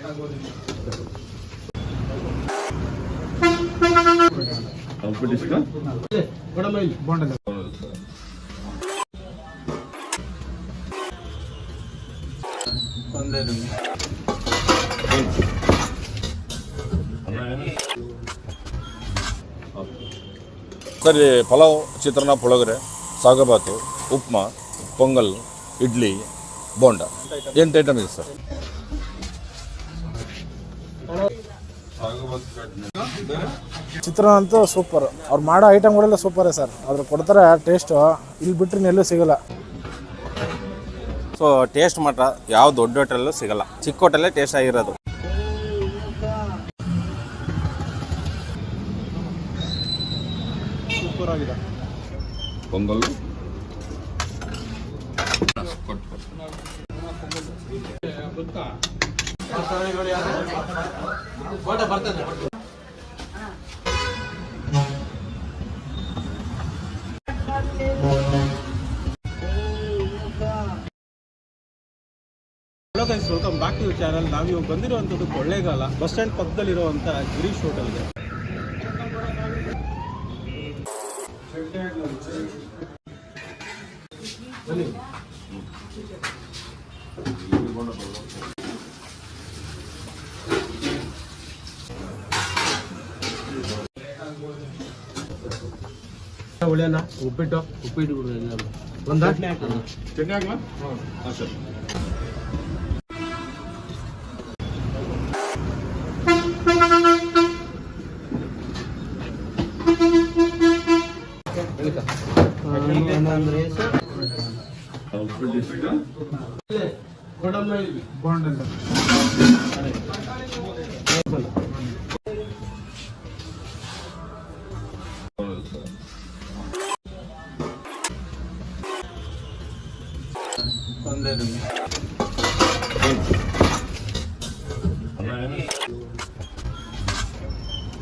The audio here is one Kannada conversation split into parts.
ಸರ್ ಪಲಾವ್, ಚಿತ್ರಾನ್ನ, ಪುಳೋಗರೆ, ಸಾಗಬಾತು, ಉಪ್ಮಾ, ಪೊಂಗಲ್, ಇಡ್ಲಿ, ಬೋಂಡ 8 ಐಟಮ್ ಇದೆ ಸರ್. ಚಿತ್ರಾನ್ನ ಅಂತೂ ಸೂಪರ್. ಅವ್ರು ಮಾಡೋ ಐಟಮ್ಗಳೆಲ್ಲ ಸೂಪರೇ ಸರ್. ಅದ್ರ ಕೊಡ್ತಾರೆ ಟೇಸ್ಟು, ಇಲ್ಲಿ ಬಿಟ್ಟರೆ ಎಲ್ಲೂ ಸಿಗೋಲ್ಲ. ಸೊ ಟೇಸ್ಟ್ ಮಾತ್ರ ಯಾವ ದೊಡ್ಡ ಹೋಟೆಲ್ಲೂ ಸಿಗಲ್ಲ, ಚಿಕ್ಕ ಹೋಟೆಲ್ಲೇ ಟೇಸ್ಟ್ ಆಗಿರೋದು. ಸೂಪರ್ ಆಗಿದೆ. Pongal hello guys, welcome back to channel. ನಾವಿವಾಗ ಬಂದಿರುವಂಥದ್ದು ಕೊಳ್ಳೇಗಾಲ ಬಸ್ ಸ್ಟ್ಯಾಂಡ್ ಪಕ್ಕದಲ್ಲಿರುವಂಥ ಗಿರೀಶ್ ಹೋಟೆಲ್ಗೆ. ಒಳ್ಳೆಯಣ್ಣ ಉಪ್ಪಿಟ್ಟು ಒಂದು ಚಟ್ನಿ ಹಾಕ್ಲಾ? ಹಾಂ ಸರ್.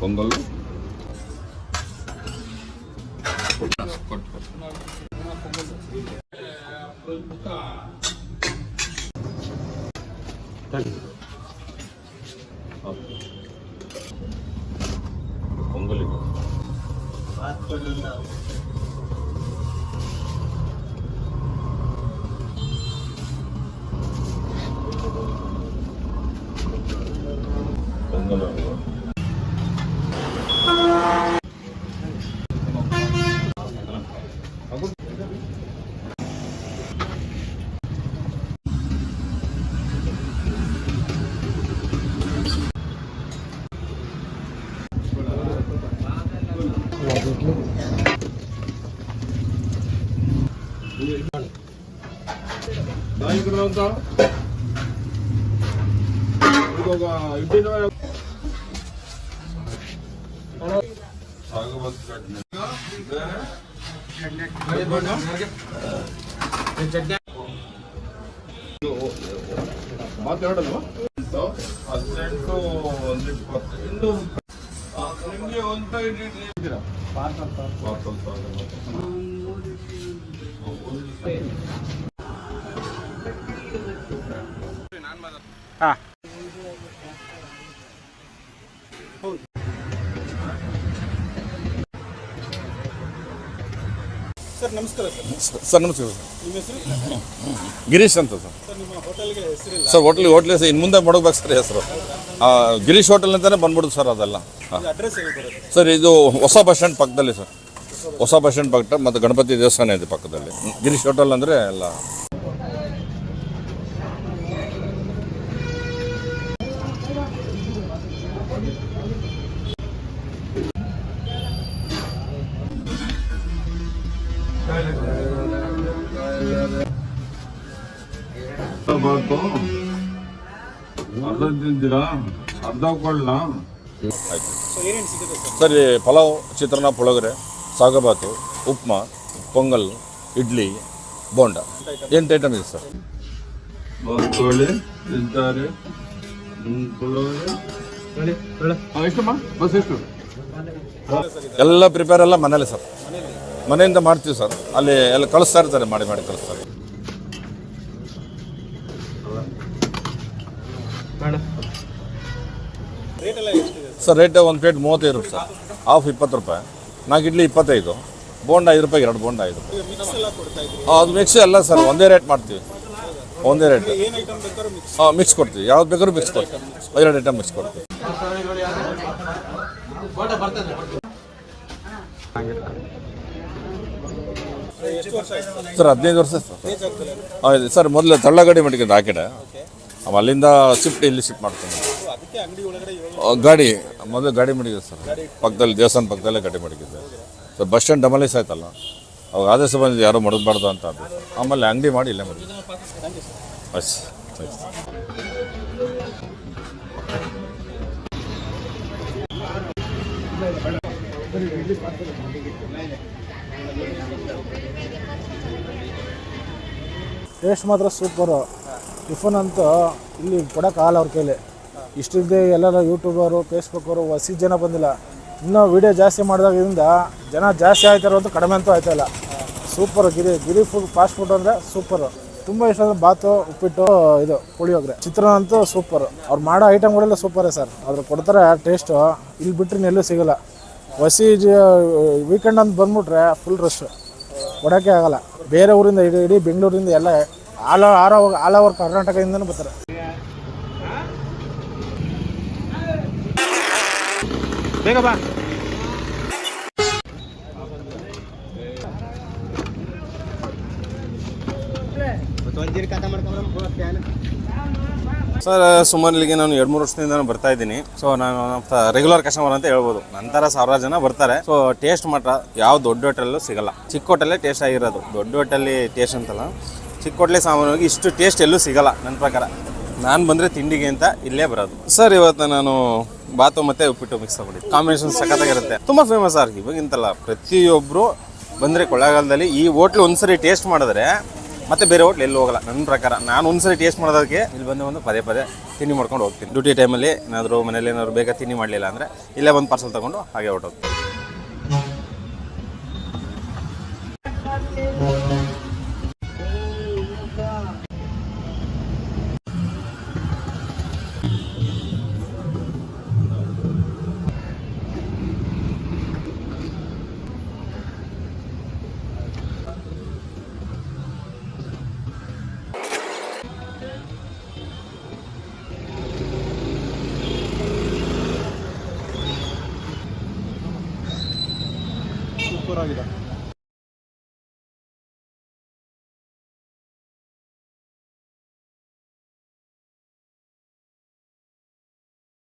ಪೊಂಗಲ್ ಪೊಂಗಲ್ ಮಾತಾಡಲ್ವಾ? 18 ಒಂದು 20 ಇನ್ನು ನಿಮಗೆ ಒಂದು ಇದ್ದೀರಾ ಹಾಂ. ಸರ್ ನಮಸ್ಕಾರ. ಸರ್ ನಮಸ್ಕಾರ. ನಿಮ್ಮ ಹೆಸರು? ಗಿರೀಶ್ ಅಂತ ಸರ್. ಸರ್ ನಿಮ್ಮ ಹೋಟೆಲ್ಗೆ ಹೆಸರಿಲ್ಲ ಸರ್ ಹೋಟ್ಲ್ ಇನ್ನು ಮುಂದೆ ಮಾಡಬೇಕು ಸರ್ ಹೆಸರು. ಗಿರೀಶ್ ಹೋಟೆಲ್ ಅಂತಲೇ ಬಂದ್ಬಿಡುದು ಸರ್ ಅದೆಲ್ಲ. ಅಡ್ರೆಸ್ ಹೇಗೆ ಬರುತ್ತೆ ಸರ್ ಇದು ಹೊಸ ಬಸ್ ಸ್ಟ್ಯಾಂಡ್ ಪಕ್ಕದಲ್ಲಿ ಸರ್. ಹೊಸ ಬಸ್ ಸ್ಟ್ಯಾಂಡ್ ಪಕ್ಕ ಮತ್ತು ಗಣಪತಿ ದೇವಸ್ಥಾನ ಇದೆ ಪಕ್ಕದಲ್ಲಿ. ಗಿರೀಶ್ ಹೋಟೆಲ್ ಅಂದರೆ ಎಲ್ಲ ಅರ್ಧ ತಿಂತೀರಾ? ಅರ್ಧ ಕೊಳ್ಳ? ಆಯಿತು ಏನೇನು ಸಿಗುತ್ತೆ ಸರ್? ಸರ್ ಪಲಾವ್, ಚಿತ್ರಾನ್ನ, ಪುಳೋಗರೆ, ಸಾಗಬಾತು, ಉಪ್ಮಾ, ಪೊಂಗಲ್, ಇಡ್ಲಿ, ಬೋಂಡ 8 ಐಟಮ್ ಇದೆ ಸರ್. ಕೋಳಿ ತಿಂತಾರೆ. ಎಷ್ಟಮ್ಮ ಬಸ್ ಎಷ್ಟು? ಎಲ್ಲ ಪ್ರಿಪೇರ್ ಎಲ್ಲ ಮನೇಲಿ ಸರ್. ಮನೆಯಿಂದ ಮಾಡ್ತೀವಿ ಸರ್. ಅಲ್ಲಿ ಎಲ್ಲ ಕಳಿಸ್ತಾ ಇರ್ತಾರೆ, ಮಾಡಿ ಕಳಿಸ್ತಾರೆ. ರೇಟ್ ಎಲ್ಲ ಎಷ್ಟಿದೆ ಸರ್ ರೇಟ್ ಒಂದು ಪ್ಲೇಟ್ 35 ರೂಪಾಯಿ ಸರ್, ಹಾಫ್ 20 ರೂಪಾಯಿ, 4 ಇಡ್ಲಿ 25, ಬೋಂಡ 5 ರೂಪಾಯಿ, 2 ಬೋಂಡ 5 ರೂಪಾಯಿ. ಮಿಕ್ಸ್ ಎಲ್ಲ ಕೊಡ್ತಾ ಇದ್ರಿ? ಅದು ಮಿಕ್ಸ್ ಎಲ್ಲ ಸರ್ ಒಂದೇ ರೇಟ್ ಮಾಡ್ತೀವಿ, ಒಂದೇ ರೇಟ್. ಏನು ಐಟಮ್ ಬೇಕಾದ್ರೂ ಮಿಕ್ಸ್? ಮಿಕ್ಸ್ ಕೊಡ್ತೀವಿ, ಯಾವ್ದು ಬೇಕಾದ್ರೂ ಮಿಕ್ಸ್ ಕೊಡ್ತೀವಿ, 2 ಐಟಮ್ ಮಿಕ್ಸ್ ಕೊಡ್ತೀವಿ. ಎಷ್ಟು ವರ್ಷ ಆಯ್ತು ಸರ್ 15 ವರ್ಷ ಸರ್. ಏಜ್ ಆಗ್ತದೆ? ಹೌದು ಸರ್, ಮೊದಲು ತಳ್ಳಗಾಡಿ ಮಡಿಕೊಂಡು ಆ ಕಡೆ, ಅಲ್ಲಿಂದ ಶಿಫ್ಟ್ ಇಲ್ಲಿ ಶಿಫ್ಟ್ ಮಾಡ್ತೀನಿ. ಅದಕ್ಕೆ ಅಂಗಡಿ ಒಳಗಡೆ ಗಾಡಿ ಮೊದಲು ಗಾಡಿ ಮಡಗಿದೆ ಸರ್, ಪಕ್ಕದಲ್ಲಿ ದೇವಸ್ಥಾನ ಪಕ್ಕದಲ್ಲೇ ಗಾಡಿ ಮಡಗಿದೆ ಸರ್. ಬಸ್ ಸ್ಟ್ಯಾಂಡ್ ಡಮಲೀಸ್ ಆಯ್ತಲ್ಲ, ಅವಾಗ ಆದೇಶ ಬಂದಿದ್ದು ಯಾರೋ ಮಡಗಬಾರ್ದು ಅಂತ ಅದು, ಆಮೇಲೆ ಅಂಗಡಿ ಮಾಡಿ ಇಲ್ಲೇ ಮಡಗಿದೆ ಅಷ್ಟೇ. ಟೇಸ್ಟ್ ಮಾತ್ರ ಸೂಪರು. ಟಿಫನ್ ಅಂತೂ ಇಲ್ಲಿ ಕೊಡೋಕ್ಕಾಗಲ್ಲ ಅವ್ರ ಕೈಲಿ. ಇಷ್ಟಿದ್ದೆ ಎಲ್ಲರೂ ಯೂಟ್ಯೂಬರು, ಫೇಸ್ಬುಕ್ಕವರು ಹೊಸ ಜನ ಬಂದಿಲ್ಲ. ಇನ್ನೂ ವೀಡಿಯೋ ಜಾಸ್ತಿ ಮಾಡಿದಾಗಿಂದ ಜನ ಜಾಸ್ತಿ ಆಯ್ತಾರೋ ಅಂತ ಕಡಿಮೆ ಅಂತೂ ಆಯ್ತಾಯಿಲ್ಲ. ಸೂಪರು. ಗಿರಿ ಫುಡ್ ಫಾಸ್ಟ್ ಫುಡ್ ಅಂದರೆ ಸೂಪರು. ತುಂಬ ಇಷ್ಟ ಅಂದರೆ ಬಾತು, ಉಪ್ಪಿಟ್ಟು, ಇದು ಪುಳಿಯೋಗರೆ, ಚಿತ್ರಾನ್ನ ಅಂತೂ ಸೂಪರು. ಅವ್ರು ಮಾಡೋ ಐಟಮ್ಗಳೆಲ್ಲ ಸೂಪರೇ ಸರ್. ಅದ್ರ ಕೊಡ್ತಾರೆ ಟೇಸ್ಟು, ಇಲ್ಲಿ ಬಿಟ್ಟರೆ ಎಲ್ಲೂ ಸಿಗೋಲ್ಲ. ವೀಕೆಂಡ್ ಅಂತ ಬಂದ್ಬಿಟ್ರೆ ಫುಲ್ ರಶ್, ಕೊಡೋಕ್ಕೆ ಆಗಲ್ಲ. ಬೇರೆ ಊರಿಂದ ಇಡೀ ಬೆಂಗಳೂರಿಂದ ಎಲ್ಲ ಆಲ್ ಓವರ್ ಕರ್ನಾಟಕದಿಂದನೂ ಬರ್ತಾರೆ. ಬೇಗ ಬಾ. ಸರ್ ಸುಮಾರು ಇಲ್ಲಿಗೆ ನಾನು 2-3 ವರ್ಷದಿಂದ ಬರ್ತಾ ಇದ್ದೀನಿ. ಸೊ ನಾನು ರೆಗ್ಯುಲರ್ ಕಸ್ಟಮರ್ ಅಂತ ಹೇಳ್ಬೋದು. ನಂತರ 1000 ಜನ ಬರ್ತಾರೆ. ಸೊ ಟೇಸ್ಟ್ ಮಾತ್ರ ಯಾವ ದೊಡ್ಡ ಹೋಟೆಲ್ಲೂ ಸಿಗಲ್ಲ. ಚಿಕ್ಕ ಹೋಟೆಲ್ಲೇ ಟೇಸ್ಟ್ ಆಗಿರೋದು, ದೊಡ್ಡ ಹೋಟೆಲ್ಲಿ ಟೇಸ್ಟ್ ಅಂತಲ್ಲ, ಚಿಕ್ಕ ಹೋಟ್ಲೆ ಸಾಮಾನ್ಯವಾಗಿ ಇಷ್ಟು ಟೇಸ್ಟ್ ಎಲ್ಲೂ ಸಿಗಲ್ಲ ನನ್ನ ಪ್ರಕಾರ. ನಾನು ಬಂದರೆ ತಿಂಡಿಗೆ ಅಂತ ಇಲ್ಲೇ ಬರೋದು. ಸರ್ ಇವತ್ತು ನಾನು ಬಾತು ಮತ್ತು ಉಪ್ಪಿಟ್ಟು ಮಿಕ್ಸ್ ತಗೊಂಡಿದ್ದೆ. ಕಾಂಬಿನೇಷನ್ ಸಖತ್ತಾಗಿರುತ್ತೆ, ತುಂಬ ಫೇಮಸ್ ಆಗಿ. ಇವಾಗಿಂತಲ್ಲ, ಪ್ರತಿಯೊಬ್ಬರು ಬಂದರೆ ಕೊಳ್ಳೇಗಾಲದಲ್ಲಿ ಈ ಹೋಟ್ಲು ಒಂದ್ಸರಿ ಟೇಸ್ಟ್ ಮಾಡಿದ್ರೆ ಮತ್ತೆ ಬೇರೆ ಹೋಟ್ಲು ಎಲ್ಲೂ ಹೋಗಲ್ಲ ನನ್ನ ಪ್ರಕಾರ. ನಾನು ಒಂದ್ಸರಿ ಟೇಸ್ಟ್ ಮಾಡೋದಕ್ಕೆ ಇಲ್ಲಿ ಬಂದು ಪದೇ ತಿಂಡಿ ಮಾಡ್ಕೊಂಡು ಹೋಗ್ತೀನಿ. ಡ್ಯೂಟಿ ಟೈಮಲ್ಲಿ ಏನಾದರೂ ಮನೇಲಿ ಏನಾದ್ರು ಬೇಗ ತಿಂಡಿ ಮಾಡಲಿಲ್ಲ ಅಂದರೆ ಇಲ್ಲೇ ಒಂದು ಪಾರ್ಸಲ್ ತೊಗೊಂಡು ಹಾಗೆ ಹೊರಟೋಗ್ತೀನಿ. ಸೂಪರ್ ಆಗಿದೆ.